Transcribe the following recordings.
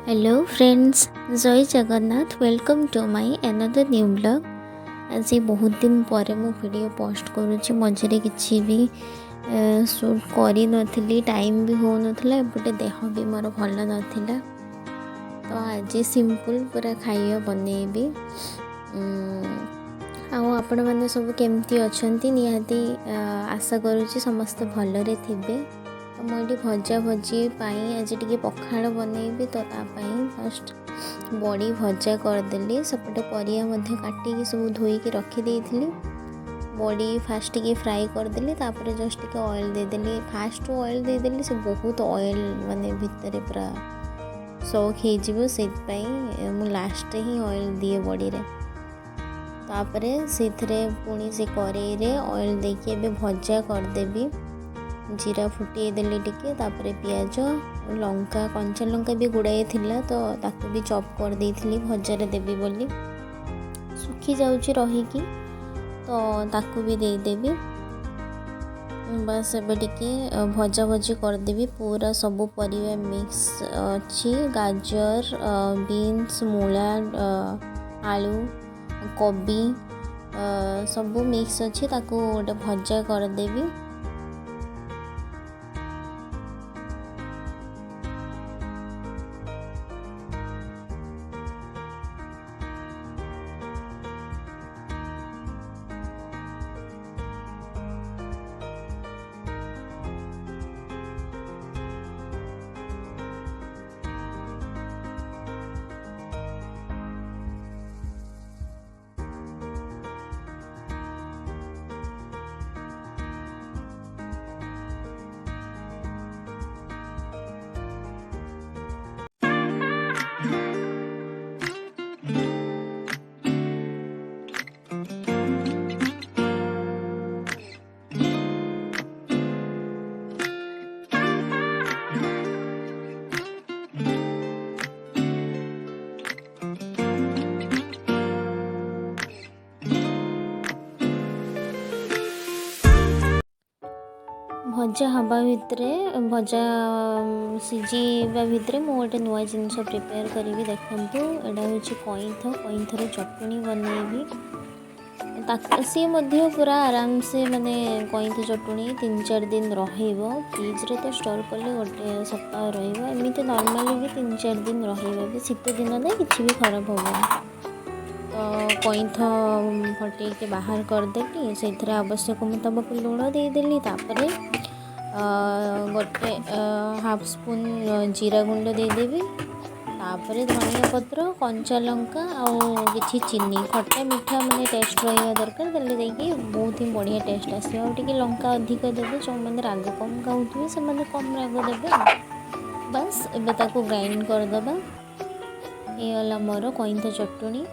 Hello friends, जय Jagannath. Welcome to my another new blog. आज बहुत दिन पर मु वीडियो पोस्ट करुँच। मझे किसी भी शूट करी नथिली, टाइम भी हो नथिला, एपटे देह भी मोर भल नथिला। तो आज सिंपल पूरा खाଇବା बनैबी। आपण मैंने सब केमती अच्छी निहाती आशा करुँच समस्त भलरे थिबे। तो मुझे भजा भजी आज टी पखाड़ बनैबी। तो फर्स्ट बड़ी भजा करदेली, सेपटे परिया काटिकी सब धोईकी रखीदे। बड़ी फास्ट टी फ्राए करदेली, तापर जस्ट टी ऑयल देदेली। फास्ट ऑयल देदेली, से बहुत ऑयल माने भितर पूरा शौक हो मु लास्ट ही ऑयल दिए बड़ी रे। तापर से पुणी से कड़ई रे ऑयल देके भजा करदेवी। जीरा फुटे देली टिके, तापर पियाज लंका कंचा लंका भी गुड़ाए थिला, तो ताको भी चॉप कर देइथिली भजारे देवी बोली। सुखी जाउची रहीकी, तो ताको भी दे देवी। बस एबे टिके भजा भजी करदेवी। पूरा सबू परिवा मिक्स अच्छी, गाजर, बीन्स, मूला, आलू, कोबी सबू मिक्स अच्छी, ताको गोटे भजा करदेवी। भजा हवा भितर भजा सीझा भितर मु गोटे नुआ जिनस प्रिपेयर करी। देखूँ यहाँ हूँ कईथर चटनी बनैबी। सी पूरा आराम से माने कईथ चटनी 3-4 दिन फ्रिज रे तो स्टोर कले गोटे सप्ताह रमती। नॉर्मली भी 3-4 दिन रही शीत दिन ना कि भी खराब होगा। तो कईथ फटे बाहर करदेली, से आवश्यक मुताबक लुण देदेली। तापर गोटे हाफ स्पून जीरा गुंड देदेवी। तापर धनिया पत्र, कंचा लंका आउ किछि चीनी, खट्टा मीठा माने टेस्ट रहा दरकार। देखे बहुत ही बढ़िया टेस्ट आसो। टे लंका अधिक देवे, जो मैंने राग कम खाऊे से कम राग देवे। बस एबे ताको ग्राइंड करदबा। ये मोर कईथ चटनी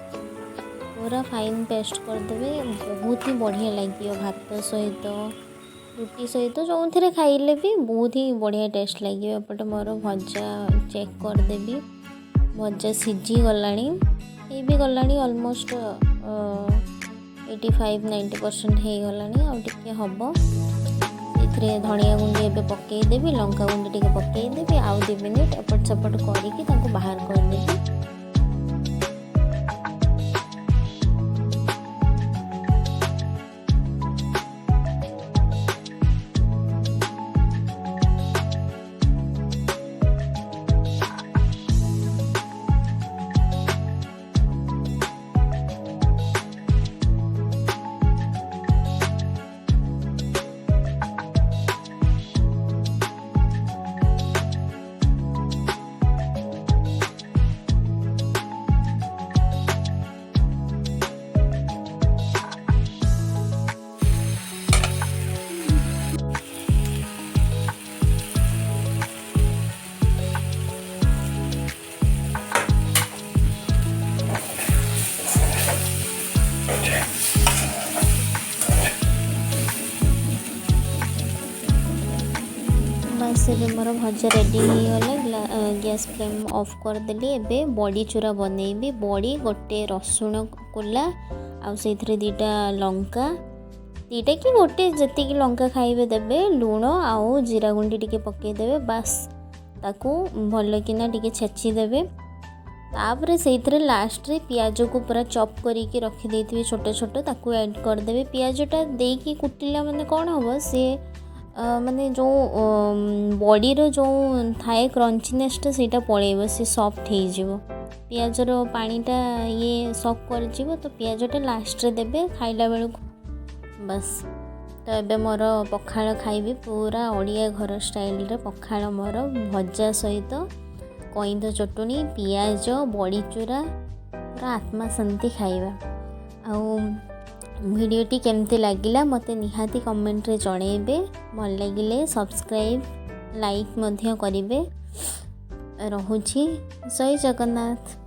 पूरा फाइन पेस्ट करदे। बहुत ही बढ़िया लगे भात सहित, रुटी सहित, जो थे खाइले भी बहुत ही बढ़िया टेस्ट लगे। एपटे मोर भजा चेक करदेवी। भजा सीझी गलानी, ये भी गलानी ऑलमोस्ट 85-90% हो गलानी। आउ टिके हम ये धनिया गुंडी एबे पकईदेवी, लंका गुंडी टिके पकईदेवी। आउ 2 मिनिट एपट सेपट करके बाहर करदेवी। बस ए मोर भजा रेडी होगला। गैस फ्लेम ऑफ करदेली। एबे बड़ी चूरा बनैबी। बड़ी गोटे रसुण कोला आउ से 2टा लंका दीटा कि गोटे जी लंका खाइबे देबे लुण आउ जीरा गुंडी टिके पकईदेवे बास ताकू भल किना टिके छेची देबे। तापर से लास्ट रे पियाज को पूरा चॉप करके रखिदे छोट छोट ताकू ऐड करदेवे। पियाजटा देकी कुटिला माने कौन हम सी माने जो बॉडीर जो थाए क्रंचीनेसटा सेटा पड़ेब सी सॉफ्ट हो पियाजर पानीटा ये सॉक कर तो पियाजटा लास्ट रे देबे खाइला बेलू बस। तो एबे मोर पखाड़ खाइबी पूरा ओडिया घर स्टाइल रे पखाड़ मोर भजा सहित कईंद चटुनी पियाज बड़ी चूरा पूरा आत्मा शांति खाइबा। आउ वीडियोटी केमती लगिला मते निहाती कमेंट रे जणेबे। भल लागिले सब्सक्राइब लाइक मध्य करिवे। रहुछि जय जगन्नाथ।